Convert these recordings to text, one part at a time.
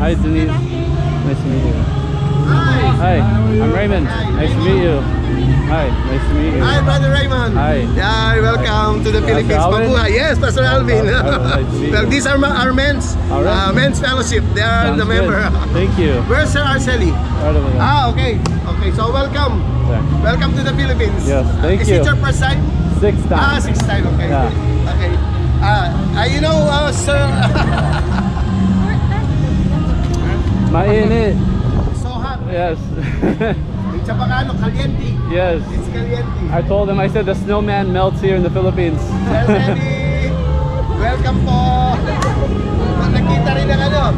Hi, Denise. Nice to meet you. Hi, I'm Raymond. Nice to meet you. Hi, nice to meet you. Hi, Brother Raymond. Hi. Yeah, welcome to the Philippines. Alvin? Yes, Pastor Alvin. Nice to meet Well, you. these are our men's fellowship. They are Sounds the member. good. Thank you. Where's Sir Arceli? Right over there. Ah, okay. Okay, so welcome. There. Welcome to the Philippines. Yes, thank Is you. it your first time? 6 times. Ah, 6th time. Okay. Yeah. Okay. You know, Sir. Mainit. So hot. Yes. It's caliente. Yes. It's caliente. I told him, I said the snowman melts here in the Philippines. Sir Eddie, welcome po. Nagkita rin ng live.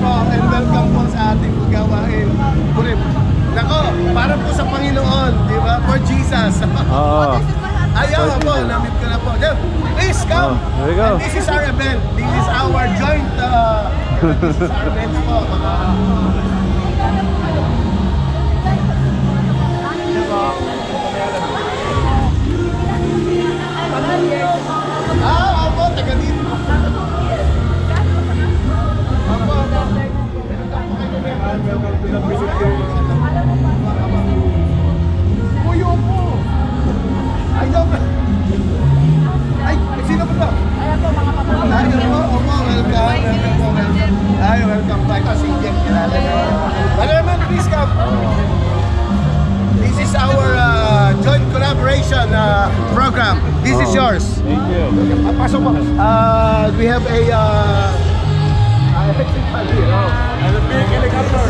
And welcome po sa ating gawain. Nako, para po sa Panginoon, di ba? For Jesus. Oo. Ayaw po, namit ko na po. Please come. There we go. And this is our event. This is our joint, this is our event po. Opo, taga dito. Puyo po. Ay, sino po ba? Ayan po mga kapatid. Welcome back. Si Jen, kilala niyo. Brother, please come. This is our joint collaboration program. This is yours. Thank you. Pasok po. We have a electric fan here. And a big helicopter.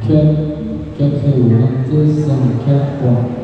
Check 1, 2, 3, check 1.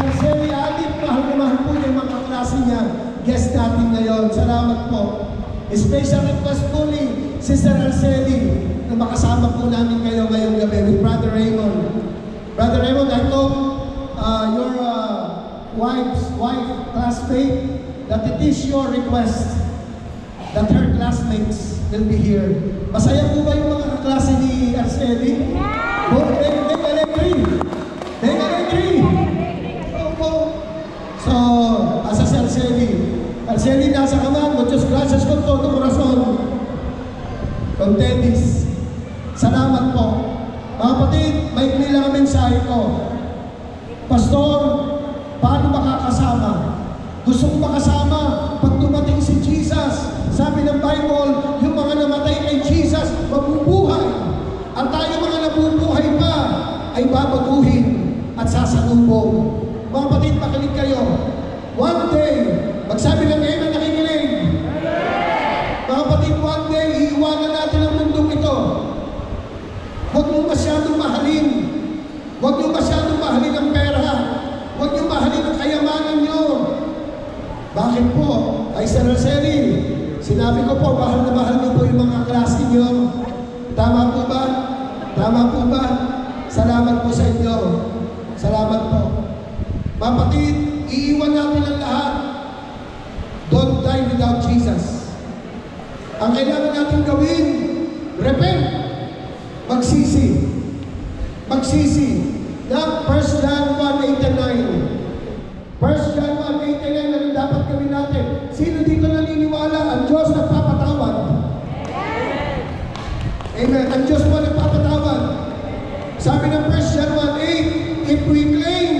Arceli Alip, mahal na mahal po niya yung mga kaklase niya. Guest natin ngayon. Salamat po. Special request po ni Sister Arceli na makasama po namin kayo ngayong gabi with Brother Raymond. Brother Raymond, I hope your wife's classmate, that it is your request that her classmates will be here. Masaya po ba yung mga kaklase ni Arceli? Yeah! Oh, they agree. So, asa si Arceli? Arceli, nasa kaman, muchos gracias con todo corazón. Con Tedis. Salamat po. Mga kapatid, maikli lang ang mensahe ko. Pastor, paano makakasama? Gusto kong makasama pag dumating si Jesus. Sabi ng Bible, yung mga namatay kay Jesus, mabubuhay. At tayo mga nabubuhay pa, ay babaguhin at sasalubong. Mga kapatid, makinig kayo. One day, magsabi ng ngayon na nakikinig. Mga kapatid, one day, iiwanan natin ang mundong ito. Huwag mo masyadong mahalin. Huwag niyo masyadong mahalin ang pera. Huwag niyo mahalin ang kayamanan niyo. Bakit po? Ay, Sir Arceli, sinabi ko po, mahal na mahal niyo po yung mga klase niyo. Tama po ba? Tama po ba? Salamat po sa inyo. Salamat po. Mapatid, iiwan natin ang lahat. Don't die without Jesus. Ang kailangan natin gawin, repent. Magsisi. Magsisi. Na 1 John 1:8-9. 1 John 1:8-9 na dapat gawin natin. Sino dito naniniwala? Ang Diyos nagpapatawad. Amen. Ang Diyos po nagpapatawad. Sabi ng 1 John 1:8, if we claim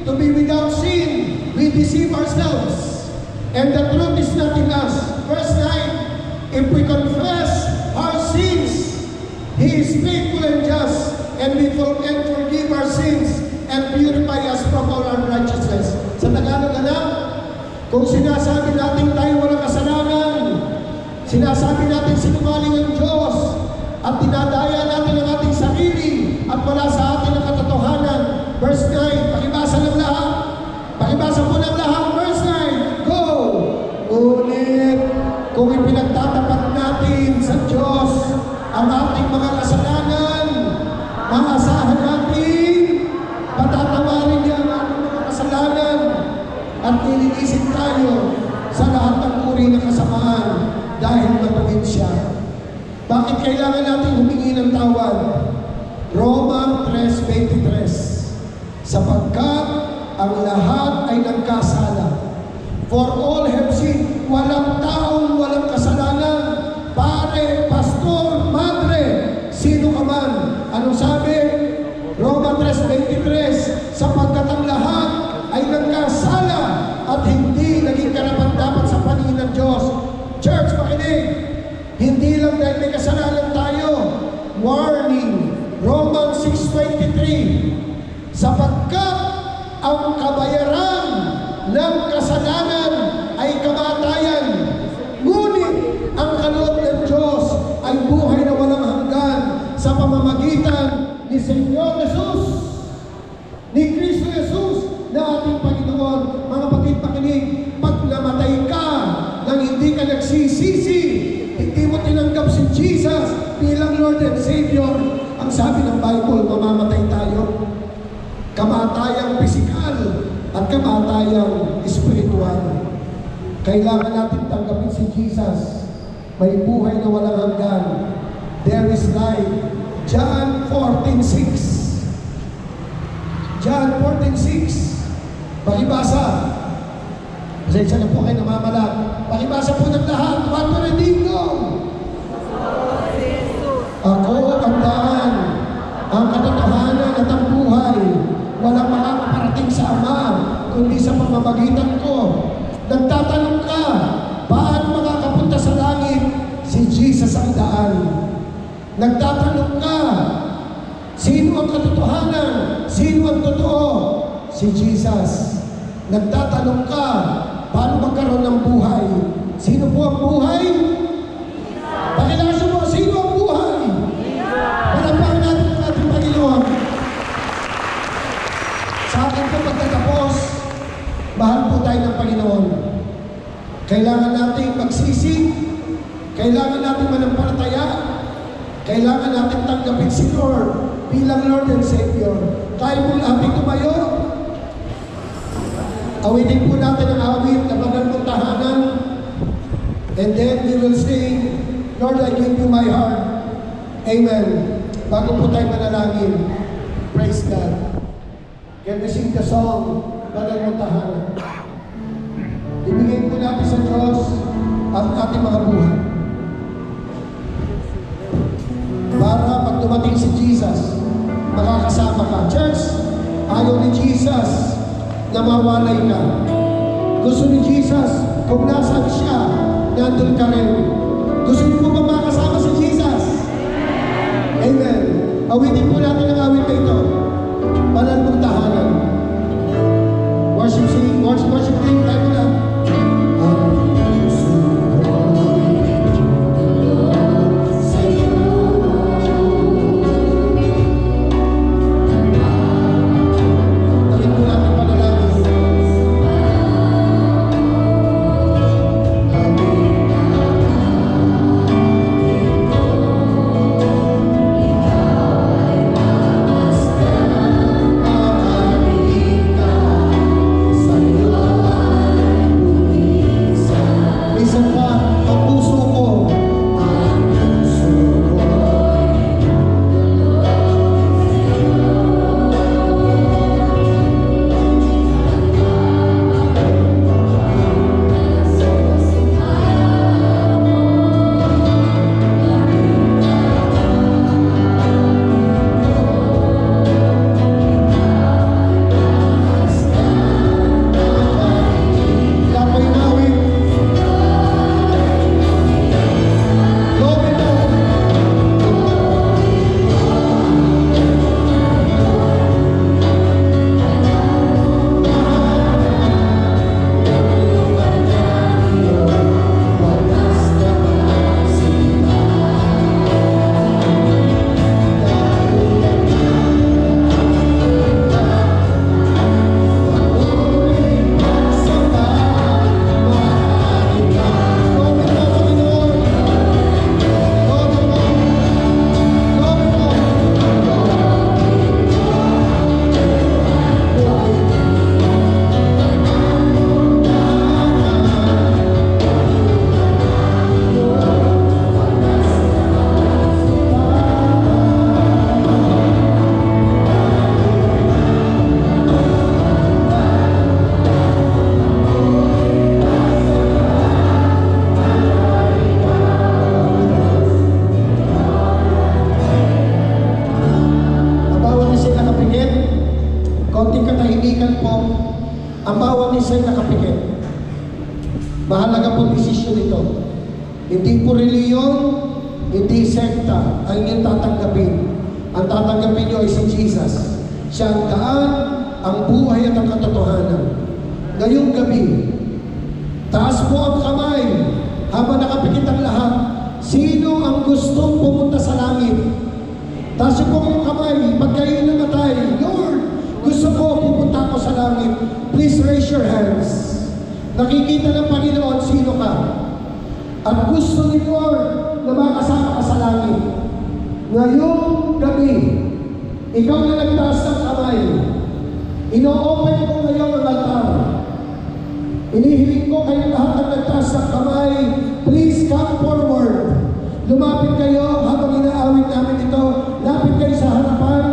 to be without sin, we deceive ourselves, and the truth is not in us. Verse 9, if we confess our sins, He is faithful and just, and we forgive our sins and purify us from all unrighteousness. Sa Tagalog, anak, kung sinasabi natin tayo walang kasalanan, sinasabi natin sinungaling ang Diyos, at dinadaya natin ang ating sarili, at wala sa atin ang katotohanan. Verse 9, pakibasa ng lahat. Pakibasa po ng lahat. Verse 9, go! Ngunit, kung ipinagtatapat natin sa Diyos ang ating mga kasalanan, maasahan natin, patatawarin niya ang ating mga kasalanan, at nililisin tayo sa lahat ng uri ng kasamaan dahil matuwid siya. Bakit kailangan natin humingi ng tawad? Roma 3:23, sapagkat ang lahat ay nagkasala. For all have sinned, walang taong walang kasalanan. Pare, pastor, madre, sino ka man. Anong sabi? Roma 3:23, sapagkat ang lahat ay nagkasala at hindi naging karapat-dapat sa paningin ng Diyos. Church, makinig. Hindi lang dahil may kasalanan tayo. Warning. Romans 6:23, sapagkat ang kabayaran ng kasalanan ay kamatayan, ngunit ang kaloob ng Diyos ay buhay na walang hanggan sa pamamagitan ni Señor Jesus, ni Kristo Jesus na ating Panginoon. Mga kapatid, pakinig, pag namatay ka nang hindi ka nagsisisi, hindi mo tinanggap si Jesus bilang Lord and Savior, ang sabi ng Bible, mamamatay tayo. Kamatayang pisikal at kamatayang espiritual. Kailangan natin tanggapin si Jesus. May buhay na walang hanggan. There is life. John 14:6. John 14:6. Pakibasa. Pasensya na po kayo namamalat. Pakibasa po ng lahat. What will redeem you? Ako ang daan, ang katotohanan at ang buhay. Walang makakaparating sa Ama, kundi sa pamamagitan ko. Nagtatanong ka, paano makakapunta sa langit? Si Jesus ang daan. Nagtatanong ka, sino ang katotohanan? Sino ang totoo? Si Jesus. Nagtatanong ka, paano magkaroon ng buhay? Sino po ang buhay? Pakilasa mo, sino ang buhay? Palapakan natin ang ating Panginoon. Sa akin po pagkatapos, Kailangan natin magsisi. Kailangan natin manampalataya. Kailangan natin tanggapin si Lord bilang Lord and Savior. Tayo po ating tumayo. Awitin po natin ang awit na Bagal mong Tahanan. And then we will sing, Lord, I give you my heart. Amen. Bago po tayo manalangin. Praise God. Can we sing the song, Bagal mong Tahanan? Ibigay po natin sa Diyos ang ating mga buhay. Para pag dumating si Jesus, makakasama ka. Church, ayaw ni Jesus na mawalay ka. Gusto ni Jesus, kung nasaan siya, nandun ka rin. Gusto niyo po ba makasama si Jesus? Amen. Awitin po natin ang awit na ito. Bagal mong Tahanan. Worship team, tayo na. Konting katahimikan po, ang bawat isa'y nakapikit. Mahalaga po desisyon ito. Hindi po reliyon, hindi sekta ang inyong tatanggapin. Ang tatanggapin nyo ay si Jesus. Siya ang daan, ang buhay at ang katotohanan. Ngayong gabi, taas po ang kamay habang nakapikit ang lahat. Sino ang gustong pumunta sa langit? Taas po ang kamay, pag kayo namatay, Lord, gusto ko pupunta ako sa langit. Please raise your hands. Nakikita ng Panginoon sino ka. At gusto ni Lord na makasama ka sa langit. Ngayong gabi, ikaw na nagtaas ng kamay. Ino-open ko ngayon ang altar. Inihiling ko kayong lahat ng nagtaas ng kamay. Please come forward. Lumapit kayo habang inaawit namin ito. Lapit kayo sa harapan.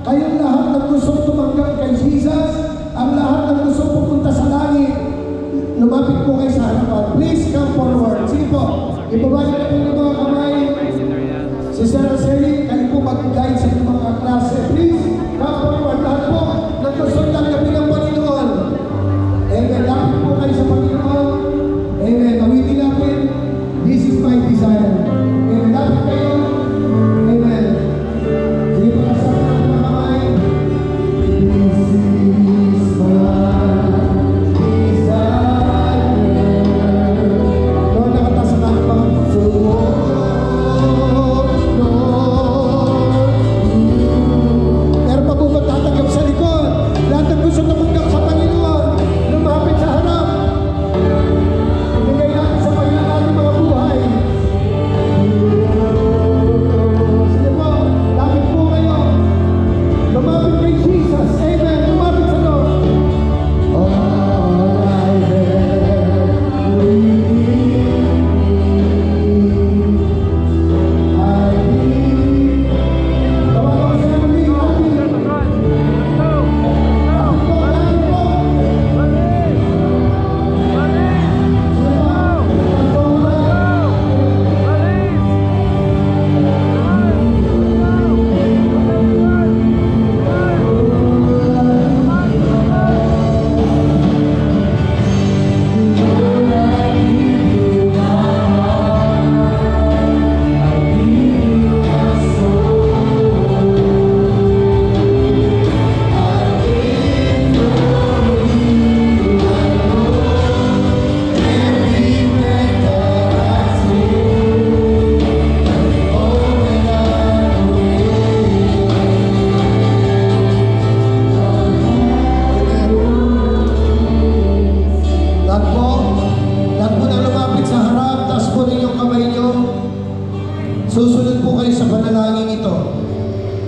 Kayong lahat ng gusto tumanggap kay Jesus, ang lahat ng gusto pupunta sa langit, lumapit po kayo sa harapan. Please come forward. Sige po, ibabay na po ng mga kamay. Si Sarah Sally, kayo po mag-guide sa inyong mga klase. Please come forward. Lahat po ng gusto tanggapin ng Panginoon. Amen. Lapit po kayo sa Panginoon. Amen. Awitin natin. This is my desire. Amen. Lapit kayo. Amen. Sige po, kasama ng mga kamay.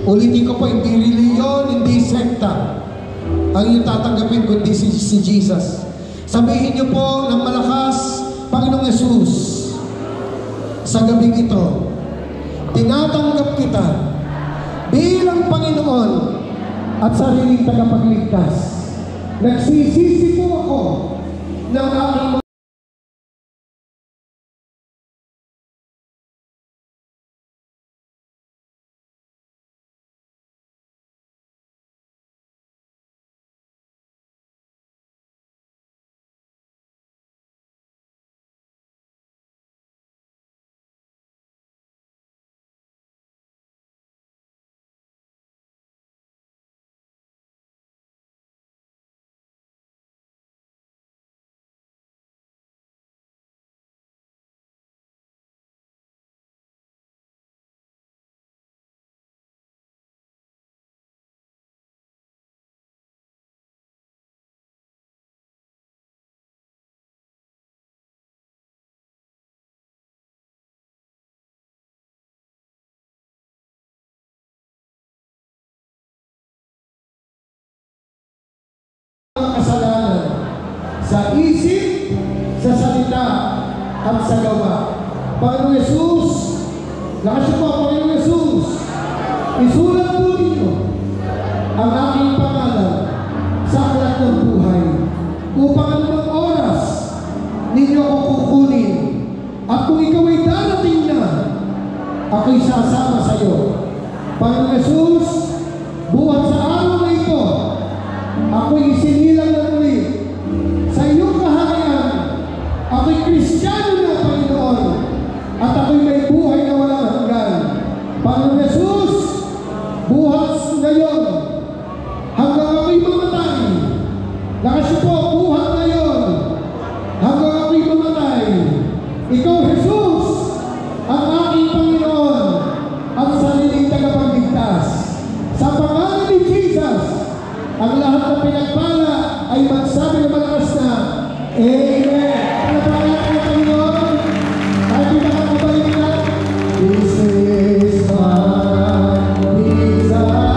Ulitin ko po, hindi reliyon, hindi sekta ang inyong tatanggapin kundi si Jesus. Sabihin niyo po ng malakas, Panginoong Yesus, sa gabing ito, tinatanggap kita bilang Panginoon at sariling tagapagligtas. Nagsisisi po ako ng aking kasalanan sa isip, sa salita, at sa gawa. Panginoong Yesus, lakas niyo po, Panginoong Yesus, isulat po ninyo ang aking pangalan sa aklat ng buhay upang anumang oras ninyo ako kukunin at kung ikaw ay darating na, ako'y sasama sa iyo. Panginoong Yesus, buhat sa araw na ito, ako'y isinilang na muli sa iyong kaharian. Ako'y Kristiyano na, Panginoon, at ako'y may buhay na walang hanggan. Panginoon Yesus, buhat ngayon hanggang ako'y mamatay. Lakas niyo po, buhat ngayon hanggang ako'y mamatay. Ikaw, Jesus, ang aking Panginoon at sariling tagapagligtas. Sa pangalan ni Jesus, ang lahat ng pinagpala ay magsabi ng malakas na Amen. Ano ba ang ating Panginoon? Ay pinakakabalik na. This is my desire.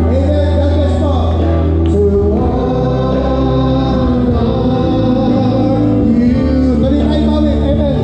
Amen. God bless po. To honor you. Tuloy tayo mawin. Amen.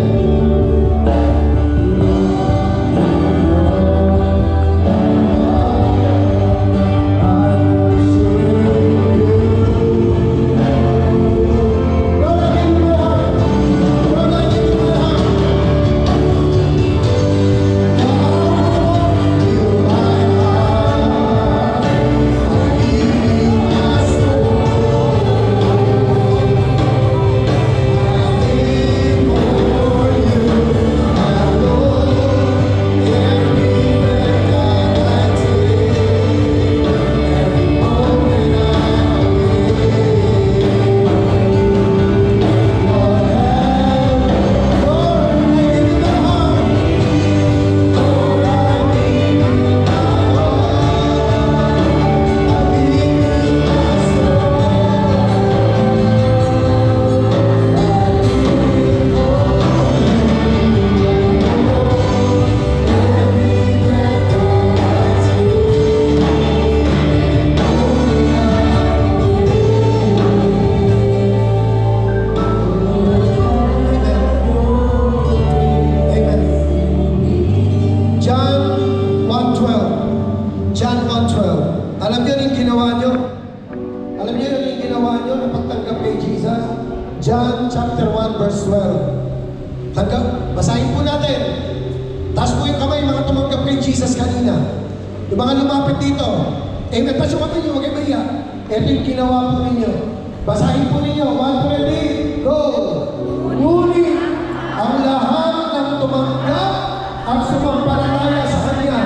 John 1:12. Alam niyo yung ginawa niyo? Alam niyo yung ginawa niyo na pagtanggap kay Jesus? John chapter 1 verse 12. Basahin po natin. Taas po yung kamay, mga tumanggap kay Jesus kanina. Yung mga lumapit dito. Amen. Pasukan ninyo, huwag kayo mahiya. Ito yung ginawa po ninyo. Basahin po ninyo. 1, ready, go! Ngunit ang lahat ng tumanggap at sumampalataya sa Kanya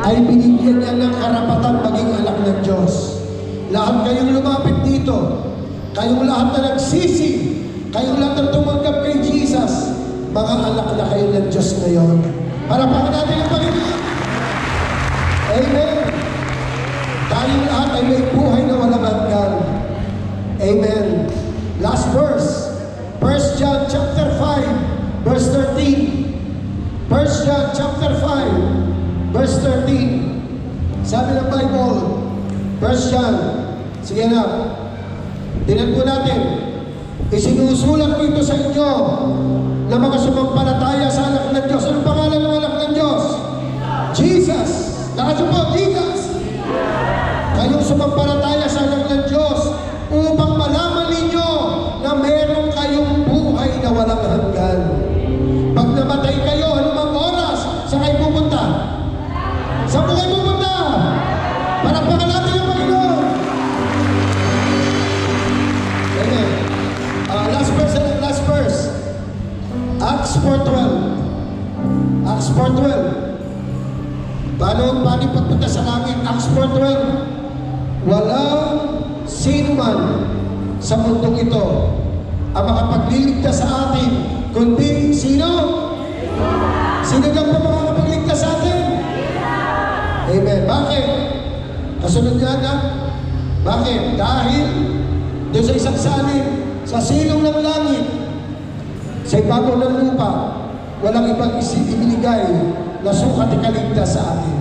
ay binigyan niya ng karapatan maging anak ng Diyos. Lahat kayong lumapit dito, kayong lahat na nagsisi, kayong lahat na tumanggap kay Jesus, mga anak na kayo ng Diyos ngayon. Parapakan natin ang Panginoon. Amen. Tayong lahat ay may buhay na walang hanggan. Amen. Last verse. 1 John chapter 5, verse 13. 1 John chapter 5, verse 13. Sabi ng Bible, First John, sige na, tinan po natin, isinusulat ko ito sa inyo na mga sumampalataya sa anak ng Diyos. Anong pangalan ng anak ng Diyos? Jesus. Lakas po, Jesus. Kayong sumampalataya sa anak ng Diyos upang malaman ninyo na meron kayong buhay na walang hanggan. Pag namatay kayo, anumang oras, saan kayo pupunta? Saan po kayo pupunta? Para pangalatan ng Panginoon. Amen. Last verse. Acts 4:12. Acts 4:12. Paano pagpunta sa langit? Acts 4:12. Walang sino man sa mundong ito ang makapagliligtas sa atin, kundi sino? Sino lang po makakapagligtas sa atin? Amen. Bakit? Kasunod niya na? Bakit? Dahil doon sa isang salin, sa silong ng langit, sa ibabaw ng lupa, walang ibang ibinigay na sukat ikaligtas sa atin.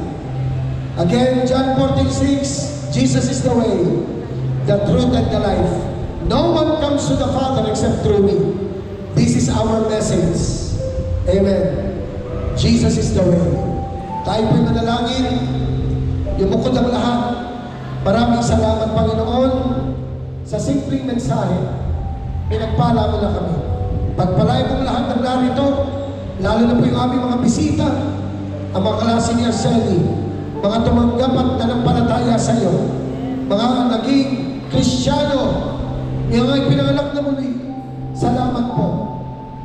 Again, John 14:6, Jesus is the way, the truth, and the life. No one comes to the Father except through me. This is our message. Amen. Jesus is the way. Tayo po'y manalangin. Yumukod ang lahat. Maraming salamat, Panginoon, sa simpleng mensahe. Pinagpala mo na kami. Pagpalain mong lahat ng narito, lalo na po yung aming mga bisita, ang mga klase ni Arceli, mga tumanggap at nanampalataya sa iyo, mga naging Kristiyano, yung mga pinanganak na muli. Salamat po.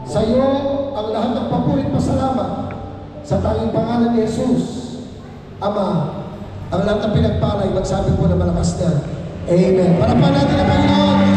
Sa iyo, ang lahat ng papurit pasalamat sa tanging pangalan ni Jesus, Ama. Ang lahat ng pinagpalay, magsabi po na malakas na. Amen. Para pa natin ang Panginoon.